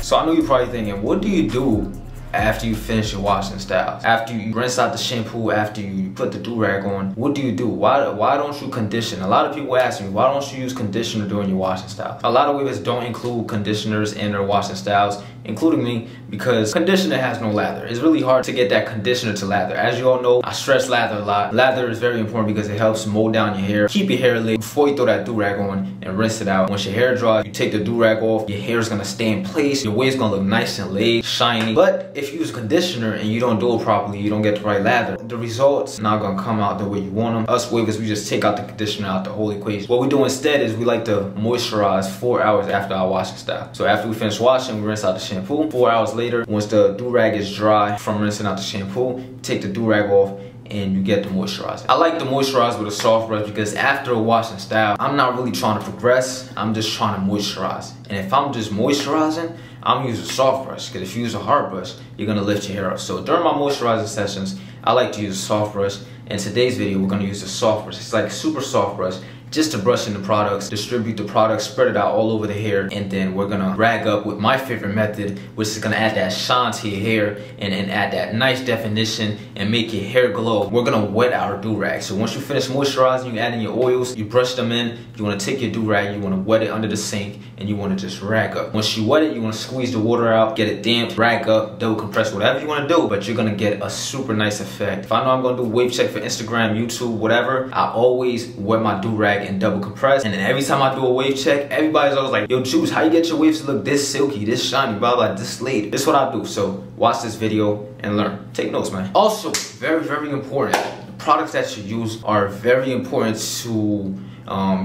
So I know you're probably thinking, what do you do after you finish your washing styles? After you rinse out the shampoo, after you put the do-rag on, what do you do? Why don't you condition? A lot of people ask me, why don't you use conditioner during your washing style? A lot of weavers don't include conditioners in their washing styles, including me, because conditioner has no lather. It's really hard to get that conditioner to lather. As you all know, I stress lather a lot. Lather is very important because it helps mold down your hair, keep your hair lit before you throw that do-rag on and rinse it out. Once your hair dries, you take the do-rag off, your hair is gonna stay in place, your wave's gonna look nice and laid, shiny. But if you use conditioner and you don't do it properly, you don't get the right lather, the results not gonna come out the way you want them. Us wavers, we just take out the conditioner out the whole equation. What we do instead is we like to moisturize 4 hours after our washing style. So after we finish washing, we rinse out the shampoo. 4 hours later, once the do-rag is dry from rinsing out the shampoo, take the do-rag off and you get the moisturizer. I like to moisturize with a soft brush because after a washing style, I'm not really trying to progress, I'm just trying to moisturize. And if I'm just moisturizing, I'm using a soft brush, because if you use a hard brush, you're gonna lift your hair up. So during my moisturizing sessions, I like to use a soft brush. In today's video, we're gonna use a soft brush. It's like a super soft brush, just to brush in the products, distribute the products, spread it out all over the hair, and then we're gonna rag up with my favorite method, which is gonna add that shine to your hair and add that nice definition and make your hair glow. We're gonna wet our do-rag. So once you finish moisturizing, you add in your oils, you brush them in, you wanna take your do-rag, you wanna wet it under the sink, and you wanna just rag up. Once you wet it, you wanna squeeze the water out, get it damp, rag up, double compress, whatever you wanna do, but you're gonna get a super nice effect. If I know I'm gonna do wave check for Instagram, YouTube, whatever, I always wet my do-rag and double compress. And then every time I do a wave check, everybody's always like, yo, Juice, how you get your waves to look this silky, this shiny, blah, blah, this laid? This is what I do. So watch this video and learn. Take notes, man. Also, very, very important. The products that you use are very important to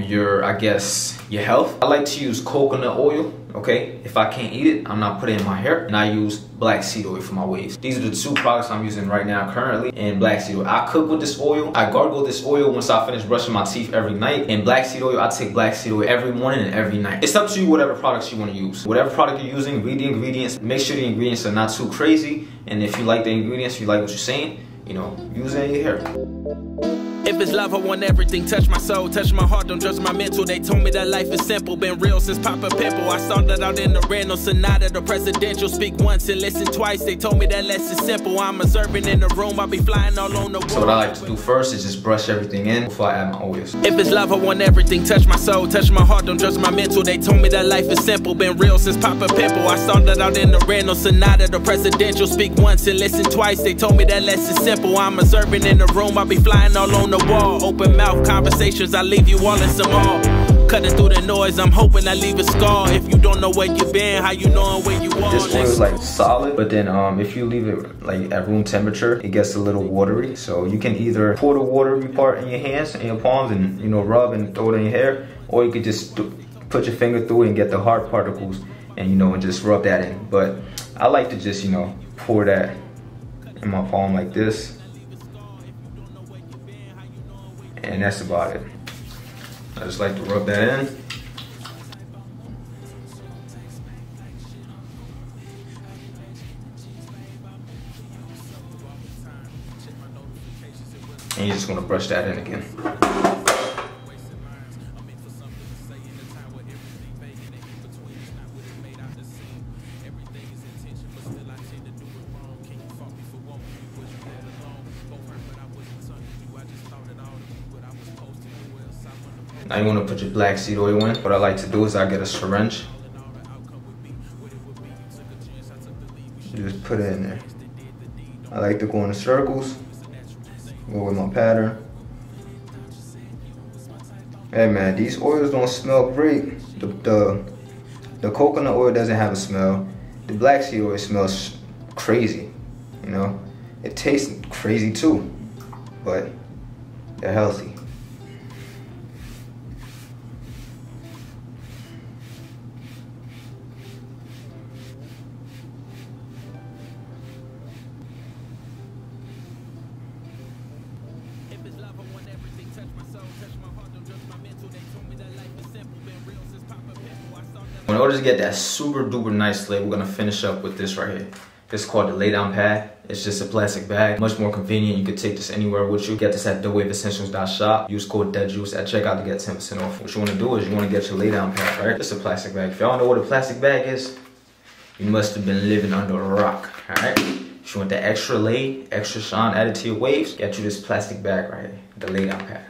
your, I guess, your health. I like to use coconut oil, okay? If I can't eat it, I'm not putting it in my hair. And I use black seed oil for my waves. These are the two products I'm using right now currently. And black seed oil, I cook with this oil. I gargle this oil once I finish brushing my teeth every night. And black seed oil, I take black seed oil every morning and every night. It's up to you whatever products you want to use. Whatever product you're using, read the ingredients. Make sure the ingredients are not too crazy. And if you like the ingredients, you like what you're saying, you know, use it in your hair. If it's love, I want everything. Touch my soul, touch my heart, don't judge my mental. They told me that life is simple, been real since Papa Pimple. I started out in the rental, Sonata, the presidential. Speak once and listen twice. They told me that less is simple. I'm observing in the room, I'll be flying all on the wall. So what I like to do first is just brush everything in before I add my oils. If it's love, I want everything. Touch my soul, touch my heart, don't judge my mental. They told me that life is simple, been real since Papa Pimple. I started out in the rental, Sonata, the presidential. Speak once and listen twice. They told me that less is simple. I'm observing in the room, I'll be flying all on the wall. Open mouth conversations, I leave you all in some awe. Cutting through the noise, I'm hoping I leave a scar. If you don't know where you've been, how you knowing where you are? This oil is like solid, but then if you leave it like at room temperature, it gets a little watery. So you can either pour the watery part in your hands and your palms and, you know, rub and throw it in your hair, or you could just put your finger through it and get the hard particles and, you know, and just rub that in. But I like to just, you know, pour that in my palm like this. And that's about it. I just like to rub that in. And you just want to brush that in again. Now you want to put your black seed oil in. What I like to do is I get a syringe. Just put it in there. I like to go in the circles. Go with my pattern. Hey man, these oils don't smell great. The coconut oil doesn't have a smell. The black seed oil smells crazy. You know, it tastes crazy too, but they're healthy. In order to get that super duper nice laid, we're gonna finish up with this right here. This is called the lay down pad. It's just a plastic bag, much more convenient. You could take this anywhere with you. Get this at thewaveessentials.shop. Use code DEADJUICE at checkout to get 10% off. What you wanna do is you wanna get your lay down pad, right? It's a plastic bag. If y'all know what a plastic bag is, You must have been living under a rock, all right? If you want the extra lay, extra shine added to your waves, get you this plastic bag right here, the lay down pad.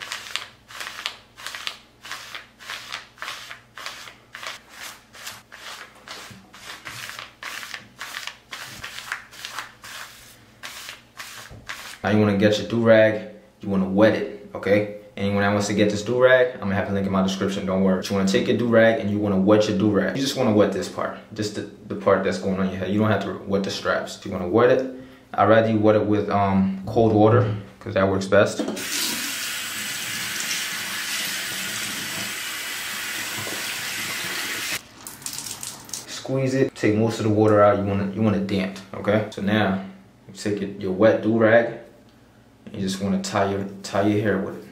Now you want to get your do-rag, you want to wet it, okay? Anyone that wants to get this do-rag, I'm gonna have a link in my description, don't worry. But you wanna take your do-rag and you wanna wet your do-rag. You just wanna wet this part, just the part that's going on your head. You don't have to wet the straps. You wanna wet it. I'd rather you wet it with cold water, because that works best. Squeeze it, take most of the water out. You want it damped, okay? So now, you take your wet do-rag, and you just wanna tie your hair with it.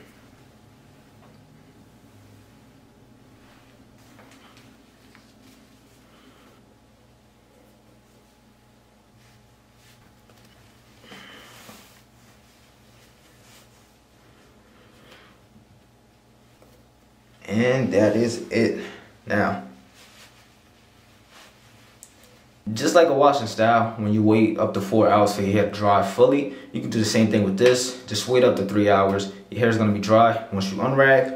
And that is it. Now, just like a washing style, when you wait up to 4 hours for your hair to dry fully, you can do the same thing with this. Just wait up to 3 hours. Your hair is gonna be dry. Once you unrag,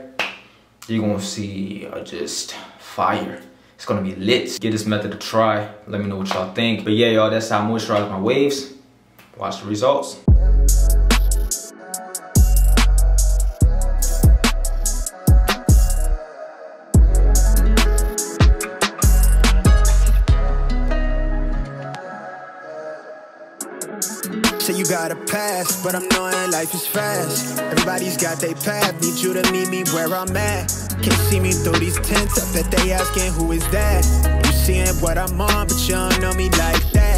you're gonna see just fire. It's gonna be lit. Give this method a try. Let me know what y'all think. But yeah, y'all, that's how I moisturize my waves. Watch the results. Say you got a pass, but I'm knowing life is fast. Everybody's got their path, need you to meet me where I'm at. Can't see me through these tents, I bet they asking who is that. You seeing what I'm on, but you don't know me like that.